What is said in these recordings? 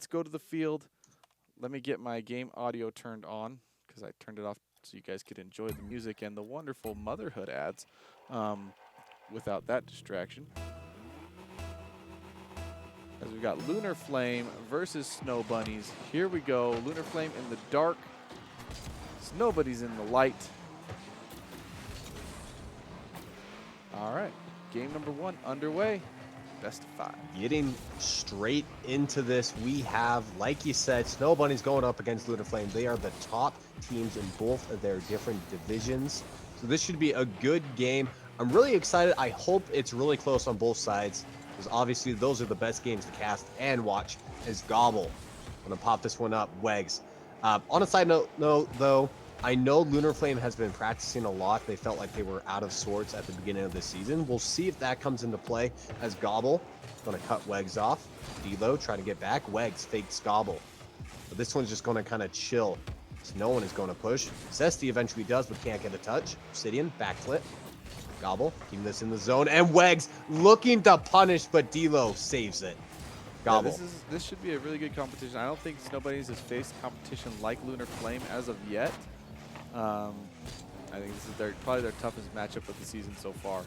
let's go to the field. Let me get my game audio turned on because I turned it off so you guys could enjoy the music and the wonderful motherhood ads without that distraction. As we've got Lunar Flame versus Snow Bunnies. Here we go. Lunar Flame in the dark. Snow Bunnies in the light. All right. Game number 1 underway. Best of 5. Getting straight into this, we have, like you said, Snow Bunnies going up against Lunar Flame. They are the top teams in both of their different divisions. So this should be a good game. I'm really excited. I hope it's really close on both sides, because obviously those are the best games to cast and watch. Is Gobble. I'm going to pop this one up. Wegs. On a side note, though, I know Lunar Flame has been practicing a lot. They felt like they were out of sorts at the beginning of the season. We'll see if that comes into play as Gobble going to cut Wegs off. Delo trying to get back. Wegs fakes Gobble. But this one's just going to kind of chill. So no one is going to push. Zesty eventually does, but can't get a touch. Obsidian, backflip. Gobble, keeping this in the zone. And Wegs looking to punish, but Delo saves it. Gobble. Yeah, this should be a really good competition. I don't think Snow Bunnies has faced competition like Lunar Flame as of yet. I think this is probably their toughest matchup of the season so far.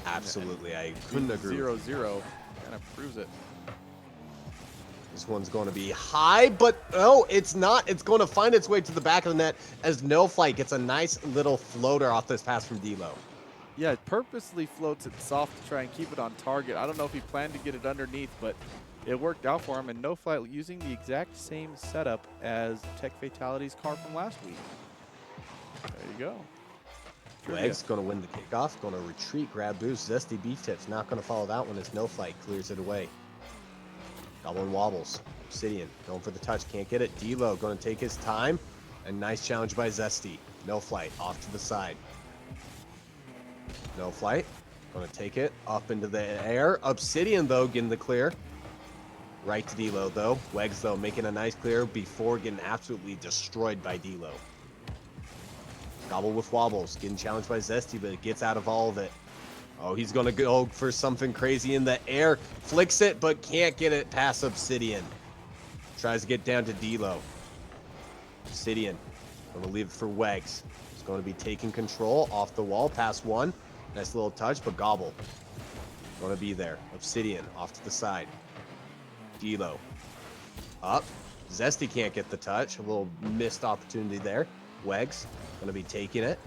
Absolutely, I couldn't agree. 0-0 kind of proves it. This one's going to be high, but oh, it's not. It's going to find its way to the back of the net as No Flight gets a nice little floater off this pass from Delo. Yeah, it purposely floats it soft to try and keep it on target. I don't know if he planned to get it underneath, but it worked out for him. And No Flight using the exact same setup as Tech Fatality's car from last week. There you go. Wegs going to win the kickoff, going to retreat, grab boost. Zesty Beef Tips not going to follow that one as No Flight clears it away. Goblin wobbles. Obsidian going for the touch, can't get it. Delo going to take his time. And nice challenge by Zesty. No Flight off to the side. No Flight going to take it up into the air. Obsidian though getting the clear. Right to Delo though. Wegs though making a nice clear before getting absolutely destroyed by Delo. Gobble with wobbles, getting challenged by Zesty, but it gets out of all of it. Oh, he's going to go for something crazy in the air. Flicks it, but can't get it past Obsidian. Tries to get down to Delo. Obsidian, going to leave it for Wegs. He's going to be taking control off the wall, past one. Nice little touch, but Gobble going to be there. Obsidian off to the side. Delo up. Zesty can't get the touch. A little missed opportunity there. Wegs going to be taking it.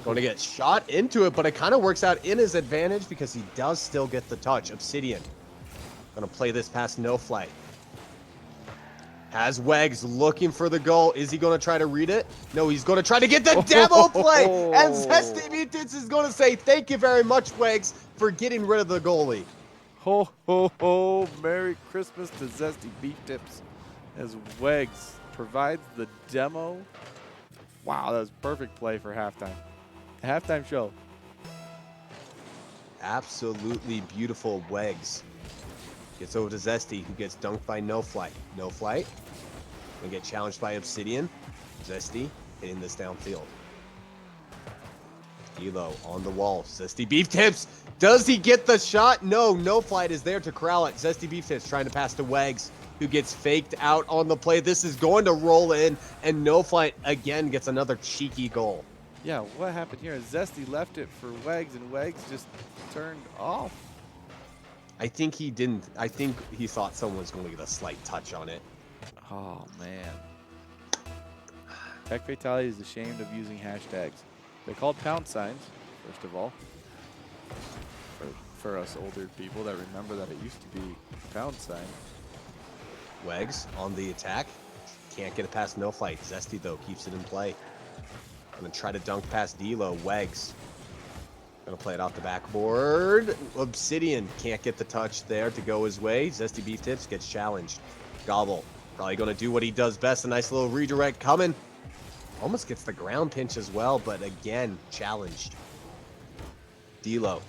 Going to get shot into it, but it kind of works out in his advantage because he does still get the touch. Obsidian going to play this past No Flight. Has Wegs looking for the goal. Is he going to try to read it? No, he's going to try to get the demo play. And Zesty Mutants is going to say, thank you very much, Wegs, for getting rid of the goalie. Ho, ho, ho. Merry Christmas to Zesty Beef Tips as Wegs provides the demo. Wow, that was perfect play for halftime. Halftime show. Absolutely beautiful. Wegs gets over to Zesty, who gets dunked by No Flight. No Flight and get challenged by Obsidian. Zesty hitting this downfield. Delo on the wall. Zesty Beef Tips. Does he get the shot? No. No Flight is there to corral it. Zesty Beef Tips trying to pass to Wegs, who gets faked out on the play. This is going to roll in, and No Flight again gets another cheeky goal. Yeah, what happened here? Zesty left it for Wegs, and Wegs just turned off. I think he didn't. I think he thought someone was going to get a slight touch on it. Oh, man. Tech Fatality is ashamed of using hashtags. They're called pound signs, first of all. For us older people that remember that it used to be pound sign. Wegs on the attack. Can't get it past No Flight. Zesty, though, keeps it in play. Gonna try to dunk past Delo. Wegs gonna play it off the backboard. Obsidian can't get the touch there to go his way. Zesty Beef Tips gets challenged. Gobble probably gonna do what he does best. A nice little redirect coming. Almost gets the ground pinch as well, but again, challenged. Delo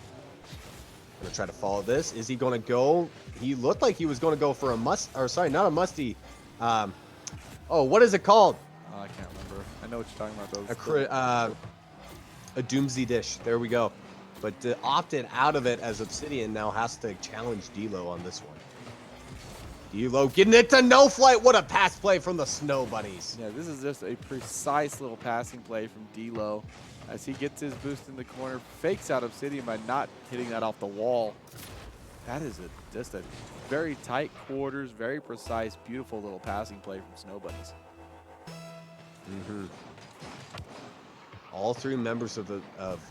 gonna try to follow this. Is he gonna go? He looked like he was gonna go for a not a musty. Oh, what is it called? Oh, I can't remember. I know what you're talking A about. doomsday dish. There we go. But opted out of it as Obsidian now has to challenge Delo on this one. D'Lo getting it to No Flight. What a pass play from the Snow Bunnies. Yeah, this is just a precise little passing play from D'Lo as he gets his boost in the corner, fakes out Obsidian by not hitting that off the wall. That is just a very tight quarters, very precise, beautiful little passing play from Snow Bunnies. All three members of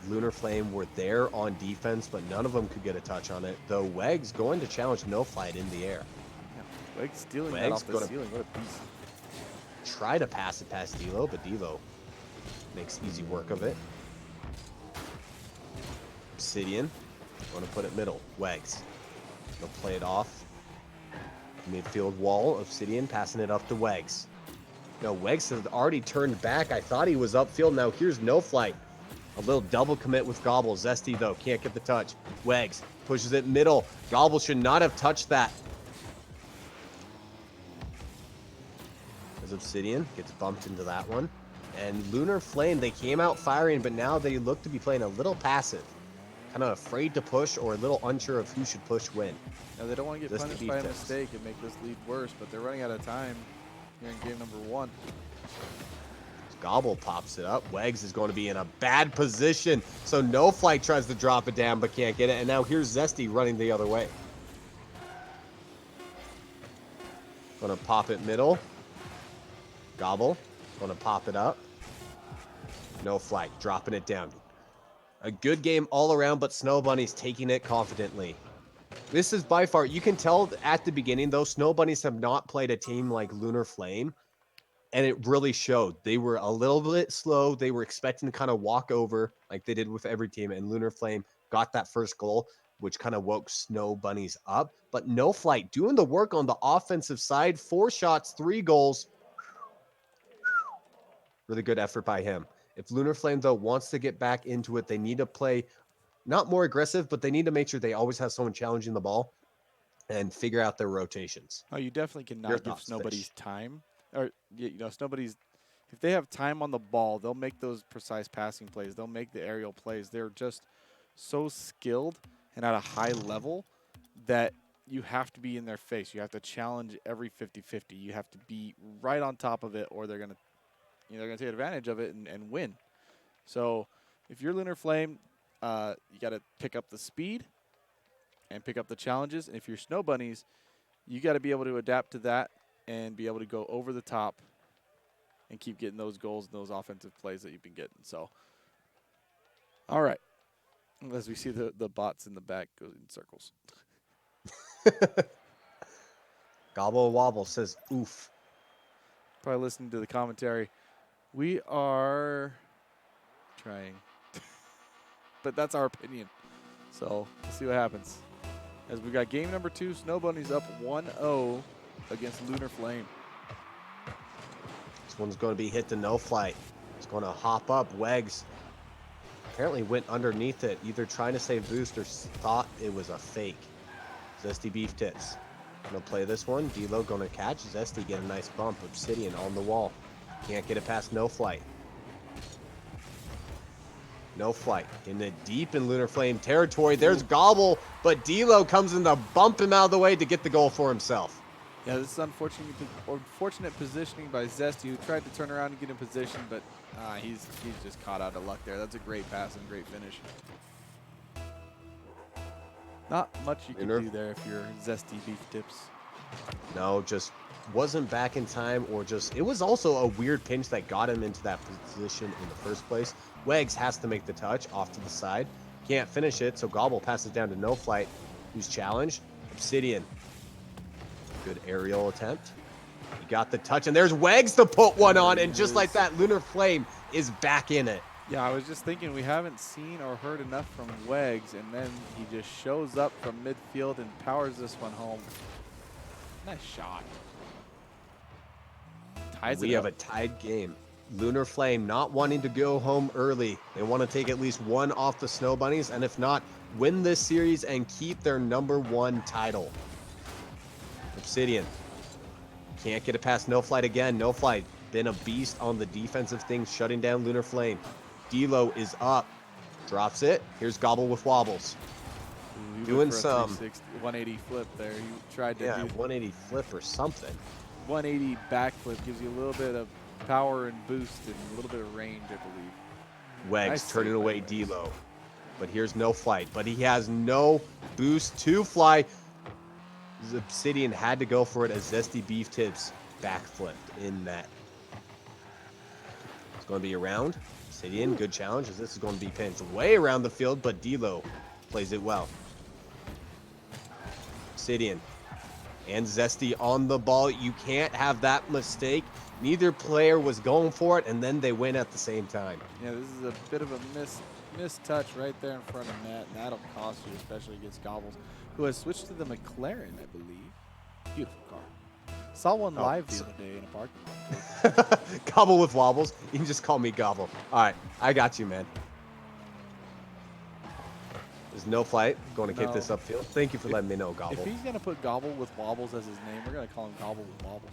Lunar Flame were there on defense, but none of them could get a touch on it. Though Weg's going to challenge No Flight in the air. Yeah, Weg's stealing that off the ceiling. What a beast. Try to pass it past D'Lo, but D'Lo makes easy work of it. Obsidian, going to put it middle. Wegs, going to play it off. Midfield wall, Obsidian passing it up to Wegs. No, Wegs has already turned back. I thought he was upfield. Now here's No Flight. A little double commit with Gobble. Zesty, though, can't get the touch. Wegs pushes it middle. Gobble should not have touched that. As Obsidian gets bumped into that one. And Lunar Flame, they came out firing, but now they look to be playing a little passive. Kind of afraid to push or a little unsure of who should push when. Now, they don't want to get punished by a mistake and make this lead worse, but they're running out of time here in game number 1. Gobble pops it up. Wegs is going to be in a bad position. So No Flight tries to drop it down but can't get it. And now here's Zesty running the other way. Going to pop it middle. Gobble. Going to pop it up. No Flight dropping it down. A good game all around, but Snow Bunnies taking it confidently. This is by far, you can tell at the beginning, though, Snow Bunnies have not played a team like Lunar Flame. And it really showed. They were a little bit slow. They were expecting to kind of walk over like they did with every team. And Lunar Flame got that first goal, which kind of woke Snow Bunnies up. But No Flight doing the work on the offensive side. 4 shots, 3 goals. Really good effort by him. If Lunar Flame, though, wants to get back into it, they need to play not more aggressive, but they need to make sure they always have someone challenging the ball and figure out their rotations. Oh, you definitely cannot give Snowbody's time. Or, you know, Snowbody's, if they have time on the ball, they'll make those precise passing plays. They'll make the aerial plays. They're just so skilled and at a high level that you have to be in their face. You have to challenge every 50-50. You have to be right on top of it, or they're going to, you know, they're going to take advantage of it and win. So if you're Lunar Flame, you got to pick up the speed and pick up the challenges. And if you're Snow Bunnies, you got to be able to adapt to that and be able to go over the top and keep getting those goals and those offensive plays that you've been getting. So, all right. As we see the bots in the back go in circles. Gobble Wobble says, oof. Probably listening to the commentary. We are trying. But that's our opinion. So, we'll see what happens. As we got game number 2, Snow Bunnies up 1-0 against Lunar Flame. This one's going to be hit to No Flight. It's going to hop up. Wegs apparently went underneath it, either trying to save boost or thought it was a fake. Zesty Beef Tits. Going to play this one. D'Lo going to catch. Zesty get a nice bump. Obsidian on the wall. Can't get it past No Flight. No Flight in the deep in Lunar Flame territory. There's Gobble, but D'Lo comes in to bump him out of the way to get the goal for himself. Yeah, this is unfortunate positioning by Zesty, who tried to turn around and get in position, but he's just caught out of luck there. That's a great pass and great finish. Not much you can do there if you're Zesty Beef Tips. No, just wasn't back in time, or just, it was also a weird pinch that got him into that position in the first place. Wegs has to make the touch off to the side. Can't finish it, so Gobble passes down to No Flight, who's challenged. Obsidian. Good aerial attempt. He got the touch, and there's Wegs to put one on, and just like that, Lunar Flame is back in it. Yeah, I was just thinking we haven't seen or heard enough from Wegs, and then he just shows up from midfield and powers this one home. Nice shot. We have a tied game. Lunar Flame not wanting to go home early. They want to take at least one off the Snow Bunnies, and if not, win this series and keep their #1 title. Obsidian can't get it past No Flight again. No Flight been a beast on the defensive things, shutting down Lunar Flame. D'Lo is up, drops it. Here's Gobble with wobbles. he Doing went for a some 360, 180 flip there. He tried to yeah, do 180 flip or something. 180 backflip. Gives you a little bit of power and boost and a little bit of range, I believe. Wags Nice turning save by away Wags. D-Lo. But here's no flight. But he has no boost to fly. Obsidian had to go for it as Zesty Beef Tips backflipped in net. It's going to be around. Obsidian, good challenge as this is going to be pinched way around the field, but D-Lo plays it well. Obsidian and Zesty on the ball. You can't have that mistake. Neither player was going for it, and then they win at the same time. Yeah, this is a bit of a missed touch right there in front of net, and that'll cost you, especially against Gobbles, who has switched to the McLaren, I believe. Beautiful car. Saw one live the other day in a parking lot. Gobble with wobbles. You can just call me Gobble. All right, I got you, man. There's no flight. Going to kick this upfield. Thank you for letting me know, Gobble. If he's going to put Gobble with Wobbles as his name, we're going to call him Gobble with Wobbles.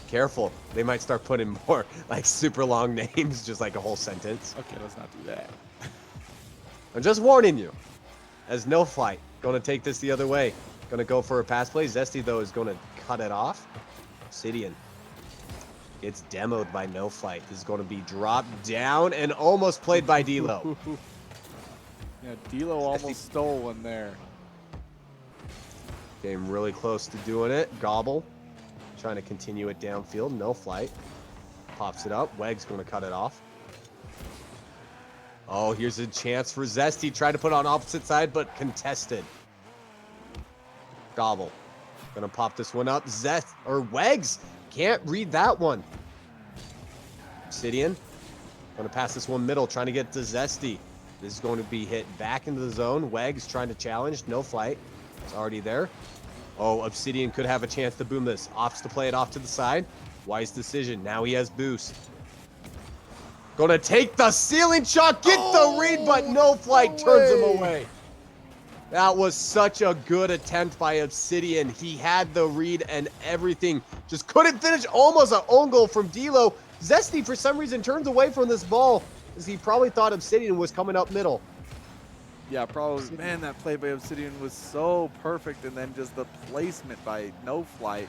Careful. They might start putting more like super long names, just like a whole sentence. Okay, let's not do that. I'm just warning you. As no flight. Going to take this the other way. Going to go for a pass play. Zesty, though, is going to cut it off. Obsidian gets demoed by no flight. This is going to be dropped down and almost played by D-Lo. Yeah, D-Lo almost stole one there. Came really close to doing it. Gobble trying to continue it downfield. No flight. Pops it up. Weg's going to cut it off. Oh, here's a chance for Zesty. Tried to put on opposite side, but contested. Gobble. Gonna pop this one up. Wegs can't read that one. Obsidian. Gonna pass this one middle, trying to get to Zesty. This is going to be hit back into the zone. Wegs trying to challenge. No flight. It's already there. Oh, Obsidian could have a chance to boom this. Opts to play it off to the side. Wise decision. Now he has boost. Gonna take the ceiling shot. Get the read, but no flight turns him away. That was such a good attempt by Obsidian. He had the read and everything. Just couldn't finish. Almost an own goal from D-Lo. Zesty, for some reason, turns away from this ball as he probably thought Obsidian was coming up middle. Yeah, probably. Man, that play by Obsidian was so perfect, and then just the placement by No Flight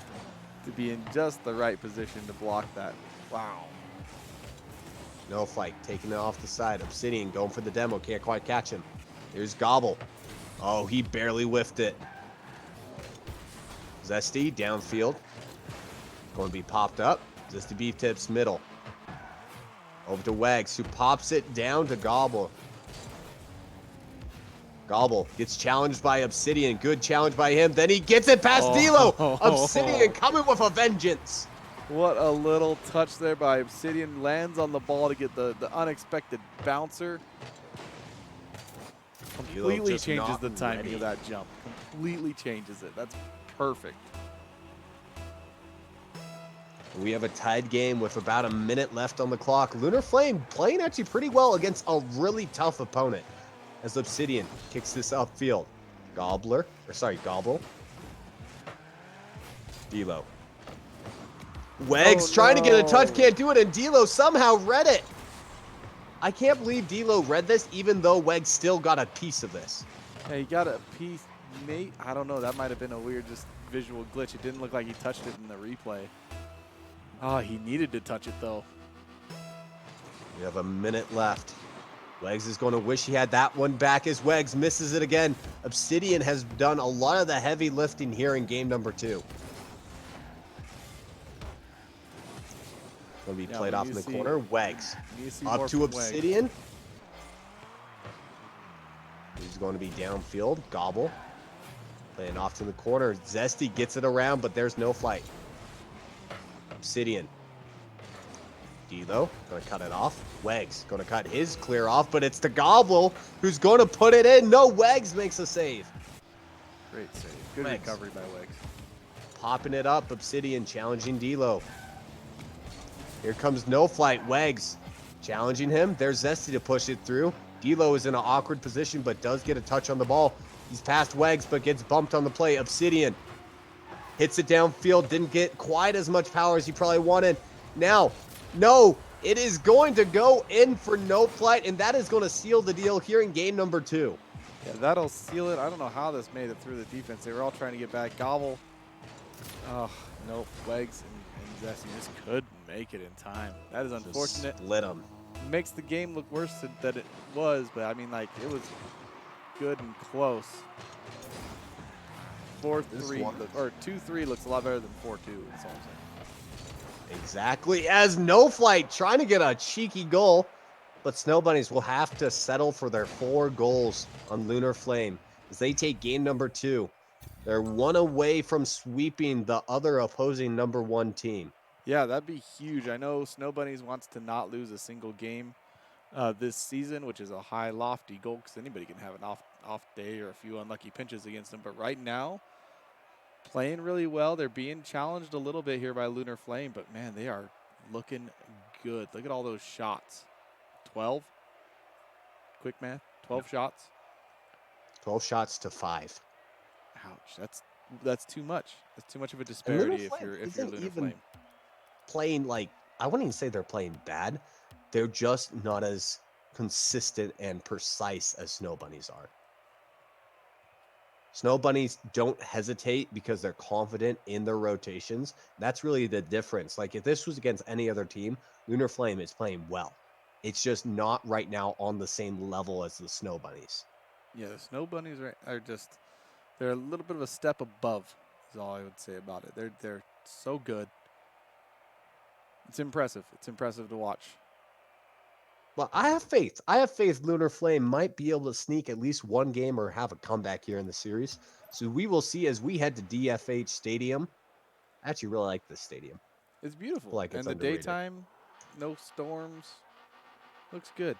to be in just the right position to block that. Wow. No flight, taking it off the side. Obsidian going for the demo. Can't quite catch him. Here's Gobble. Oh, he barely whiffed it. Zesty, downfield. Going to be popped up. Zesty Beef Tips, middle. Over to Wags, who pops it down to Gobble. Gobble gets challenged by Obsidian. Good challenge by him. Then he gets it past D-Lo. Obsidian coming with a vengeance. What a little touch there by Obsidian. Lands on the ball to get the unexpected bouncer. Completely changes the timing of that jump. Completely changes it. That's perfect. We have a tied game with about a minute left on the clock. Lunar Flame playing actually pretty well against a really tough opponent. As Obsidian kicks this upfield. Gobble. D-Lo. Wegs trying to get a touch, can't do it, and D-Lo somehow read it. I can't believe D-Lo read this, even though Wegs still got a piece of this. Yeah, he got a piece, mate. I don't know. That might have been a weird just visual glitch. It didn't look like he touched it in the replay. Oh, he needed to touch it, though. We have a minute left. Wegs is going to wish he had that one back as Wegs misses it again. Obsidian has done a lot of the heavy lifting here in game number 2. Going to be played off in the corner. Wegs up to Obsidian. He's going to be downfield. Gobble. Playing off to the corner. Zesty gets it around, but there's no flight. Obsidian. D-Lo going to cut it off. Wegs going to cut his clear off, but it's the Gobble who's going to put it in. No, Wegs makes a save. Great save. Good recovery by Wegs. Popping it up. Obsidian challenging D-Lo. Here comes No Flight. Wegs challenging him. There's Zesty to push it through. D-Lo is in an awkward position, but does get a touch on the ball. He's past Wegs, but gets bumped on the play. Obsidian hits it downfield. Didn't get quite as much power as he probably wanted. Now, no. It is going to go in for no flight, and that is going to seal the deal here in game number 2. Yeah, that'll seal it. I don't know how this made it through the defense. They were all trying to get back. Gobble. Oh, nope. Legs and Zesty just couldn't make it in time. That is unfortunate. Just split them. Makes the game look worse than it was, but I mean, like, it was good and close. 4-3 or 2-3 looks a lot better than 4-2. That's all I'm saying. Exactly. As No Flight trying to get a cheeky goal, but Snow Bunnies will have to settle for their 4 goals on Lunar Flame as they take game number 2. They're 1 away from sweeping the other opposing number 1 team. Yeah, that'd be huge. I know Snow Bunnies wants to not lose a single game this season, which is a high, lofty goal because anybody can have an off day or a few unlucky pinches against them. But right now, playing really well. They're being challenged a little bit here by Lunar Flame, but man, they are looking good. Look at all those shots. 12. Quick math. 12 shots. 12 shots to 5. Ouch. That's too much. That's too much of a disparity if you're Lunar Flame. Playing like, I wouldn't even say they're playing bad. They're just not as consistent and precise as Snow Bunnies are. Snow Bunnies don't hesitate because they're confident in their rotations. That's really the difference. Like if this was against any other team, Lunar Flame is playing well. It's just not right now on the same level as the Snow Bunnies. Yeah, the Snow Bunnies they're a little bit of a step above is all I would say about it. They're so good. It's impressive. It's impressive to watch. Well, I have faith. I have faith Lunar Flame might be able to sneak at least one game or have a comeback here in the series. So we will see as we head to DFH Stadium. I actually really like this stadium. It's beautiful. Like it's and the underrated. daytime, no storms. Looks good.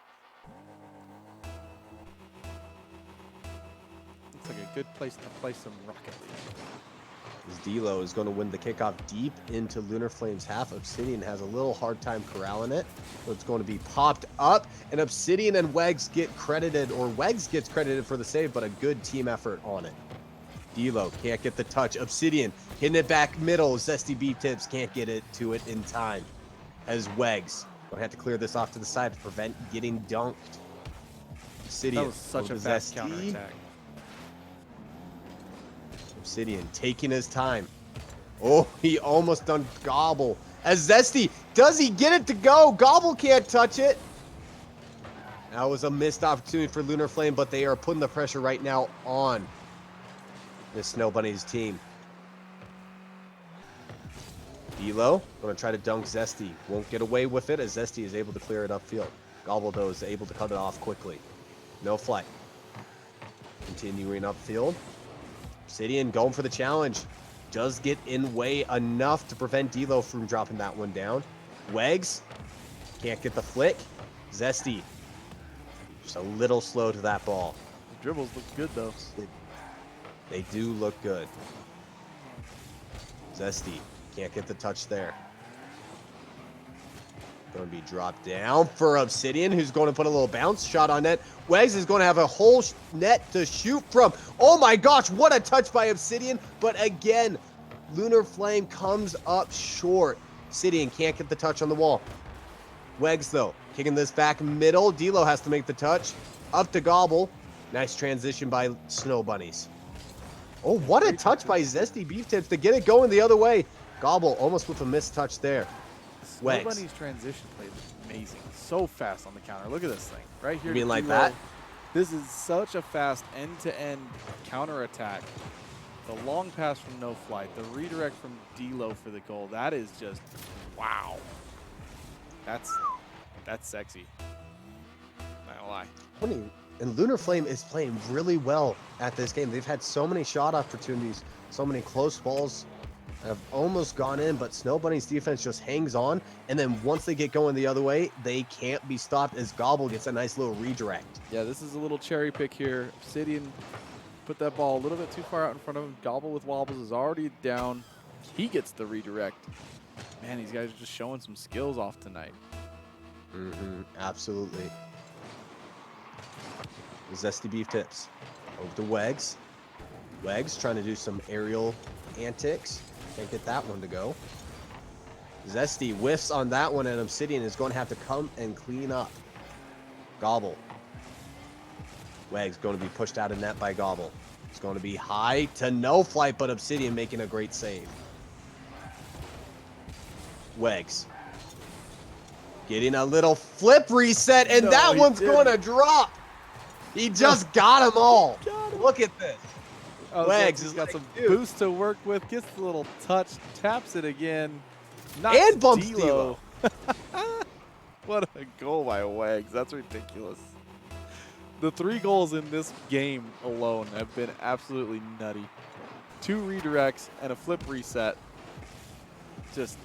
Looks like a good place to play some Rocket League. As D'Lo is going to win the kickoff deep into Lunar Flame's half. Obsidian has a little hard time corralling it. So it's going to be popped up. And Obsidian and Wegs get credited, or Wegs gets credited for the save, but a good team effort on it. D'Lo can't get the touch. Obsidian hitting it back middle. Zesty Beef Tips can't get it to it in time. As Wegs going to have to clear this off to the side to prevent getting dunked. Obsidian. That was such a fast counterattack. Obsidian taking his time. Oh, he almost done Gobble. As Zesty, does he get it to go? Gobble can't touch it. That was a missed opportunity for Lunar Flame, but they are putting the pressure right now on this Snow Bunnies team. D'Lo going to try to dunk Zesty. Won't get away with it as Zesty is able to clear it upfield. Gobble, though, is able to cut it off quickly. No flight. Continuing upfield. Obsidian going for the challenge. Does get in way enough to prevent D'Lo from dropping that one down. Wegs can't get the flick. Zesty just a little slow to that ball. The dribbles look good, though. They do look good. Zesty can't get the touch there. Going to be dropped down for Obsidian, who's going to put a little bounce shot on net. Wegs is going to have a whole net to shoot from. Oh my gosh, what a touch by Obsidian. But again, Lunar Flame comes up short. Obsidian can't get the touch on the wall. Wegs, though, kicking this back middle. D'Lo has to make the touch. Up to Gobble. Nice transition by Snow Bunnies. Oh, what a touch by Zesty Beef Tips to get it going the other way. Gobble almost with a missed touch there. Snow Bunny's transition play is amazing. So fast on the counter. Look at this thing. Right here. You mean like that? This is such a fast end-to-end counter attack. The long pass from No Flight. The redirect from D'Lo for the goal. That is just, wow. That's sexy. Not gonna lie. And Lunar Flame is playing really well at this game. They've had so many shot opportunities, so many close balls have almost gone in, but Snow Bunny's defense just hangs on. And then once they get going the other way, they can't be stopped as Gobble gets a nice little redirect. Yeah, this is a little cherry pick here. Obsidian put that ball a little bit too far out in front of him. Gobble with wobbles is already down. He gets the redirect. Man, these guys are just showing some skills off tonight. Absolutely. Zesty Beef Tips. Over to Wegs. Wegs trying to do some aerial antics. Can't get that one to go. Zesty whiffs on that one, and Obsidian is going to have to come and clean up. Gobble. Weg's going to be pushed out of net by Gobble. It's going to be high to no flight, but Obsidian making a great save. Wegs. Getting a little flip reset, and No, that he one's didn't. going to drop. He just got them all. Got him. Look at this. Wegs He's is got like, some dude. boost to work with. Gets the little touch, taps it again. And bumps D'Lo. What a goal by Wags. That's ridiculous. The 3 goals in this game alone have been absolutely nutty. 2 redirects and a flip reset. Just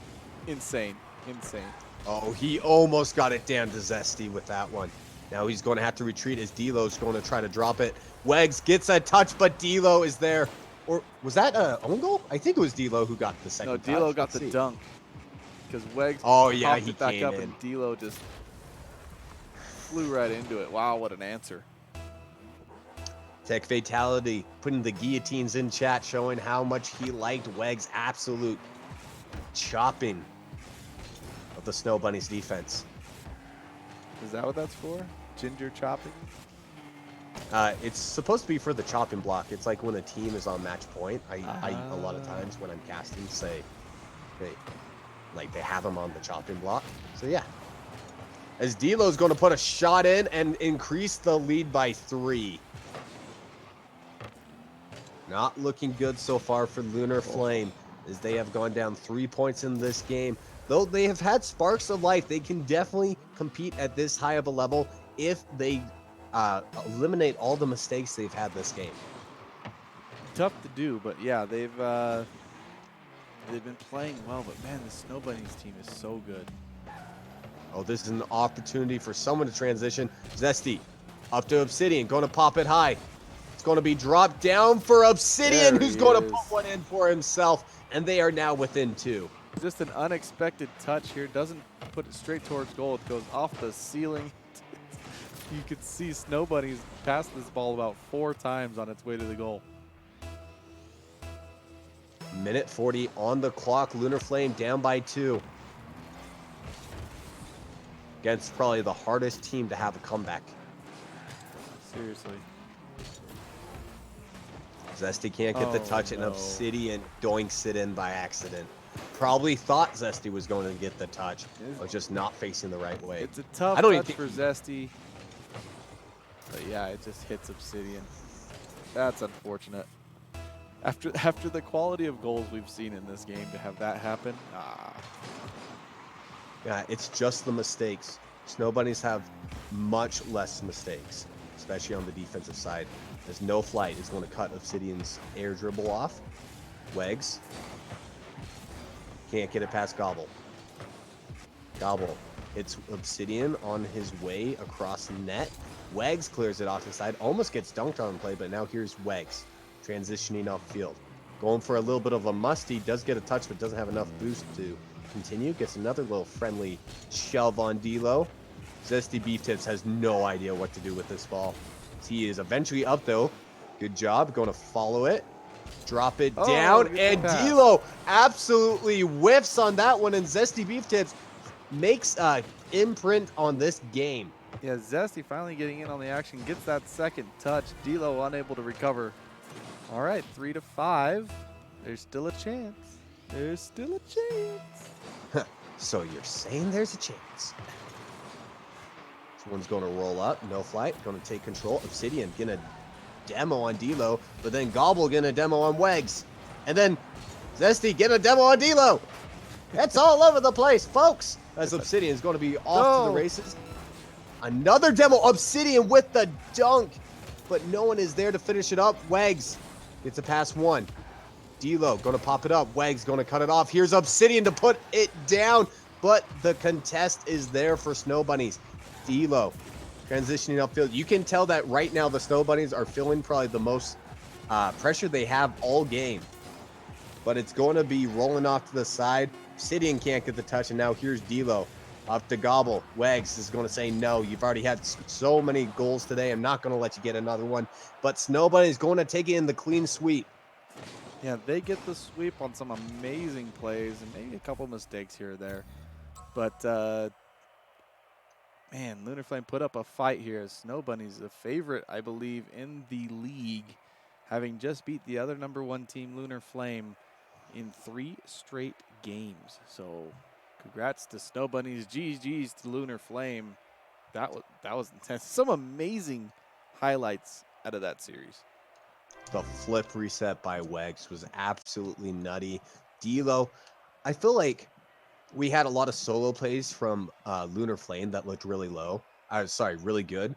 insane. Insane. Oh, he almost got it down to Zesty with that one. Now he's going to have to retreat as D'Lo's going to try to drop it. Wegs gets a touch, but D'Lo is there. Or was that a own goal? I think it was D'Lo who got the second No, touch. D'Lo got Let's the see. dunk. Because Wegs Oh, yeah, popped he it back came up in. and D'Lo just flew right into it. Wow, what an answer. Tech Fatality putting the guillotines in chat, showing how much he liked Wegs' absolute chopping of the Snow Bunny's defense. Is that what that's for? Ginger chopping? It's supposed to be for the chopping block. It's like when a team is on match point. I a lot of times when I'm casting say they have him on the chopping block. So yeah. As D'Lo's going to put a shot in and increase the lead by 3. Not looking good so far for Lunar Flame, as they have gone down 3 points in this game. Though they have had sparks of life, they can definitely compete at this high of a level if they eliminate all the mistakes they've had this game. Tough to do, but yeah, they've been playing well. But man, the Snow Bunnies team is so good. Oh, this is an opportunity for someone to transition. Zesty up to Obsidian, going to pop it high. It's going to be dropped down for Obsidian, There who's he going to is. put one in for himself, and they are now within 2. Just an unexpected touch here. Doesn't put it straight towards goal. It goes off the ceiling. You could see Snow Bunnies pass this ball about 4 times on its way to the goal. Minute 40 on the clock. Lunar Flame down by 2. Against probably the hardest team to have a comeback. Seriously. Zesty can't get the Oh, touch, and no. Obsidian doinks it in by accident. Probably thought Zesty was going to get the touch, but just not facing the right way. It's a tough I don't even touch for Zesty. But yeah, it just hits Obsidian. That's unfortunate. After the quality of goals we've seen in this game, to have that happen, Yeah, it's just the mistakes. Snow Bunnies have much less mistakes, especially on the defensive side. As No Flight is going to cut Obsidian's air dribble off. Wegs. Can't get it past Gobble. Gobble. It's Obsidian on his way across the net. Wegs clears it off the side. Almost gets dunked on play, but now here's Wegs transitioning off field. Going for a little bit of a musty. Does get a touch, but doesn't have enough boost to continue. Gets another little friendly shove on D'Lo. Zesty Beef Tips has no idea what to do with this ball. He is eventually up, though. Good job. Going to follow it. Drop it Oh, down. good And pass. D'Lo absolutely whiffs on that one. And Zesty Beef Tips makes an imprint on this game. yeah, Zesty finally getting in on the action, gets that second touch. D'Lo unable to recover. All right, 3-5. There's still a chance. There's still a chance. So you're saying there's a chance. This one's going to roll up. No Flight. Going to take control. Obsidian going to demo on D'Lo. But then Gobble going to demo on Wegs. And then Zesty getting a demo on D'Lo. That's all over the place, folks. As Obsidian's going to be off to the No. races. Another demo. Obsidian with the dunk. But no one is there to finish it up. Wegs gets a pass 1. D'Lo going to pop it up. Wegs going to cut it off. Here's Obsidian to put it down. But the contest is there for Snow Bunnies. D'Lo transitioning upfield. You can tell that right now the Snow Bunnies are feeling probably the most pressure they have all game. But it's going to be rolling off to the side. Obsidian can't get the touch, and now here's D'Lo up to Gobble. Wegs is going to say, no, you've already had so many goals today. I'm not going to let you get another one. But Snow Bunny is going to take it in the clean sweep. Yeah, they get the sweep on some amazing plays and maybe a couple mistakes here or there. But, man, Lunar Flame put up a fight here. Snow Bunny's a favorite, I believe, in the league, having just beat the other #1 team, Lunar Flame, in 3 straight games. So congrats to Snow Bunnies. GG's to Lunar Flame. That was intense. Some amazing highlights out of that series. The flip reset by Wegs was absolutely nutty. D'Lo, I feel like we had a lot of solo plays from Lunar Flame that looked really low. Sorry, really good.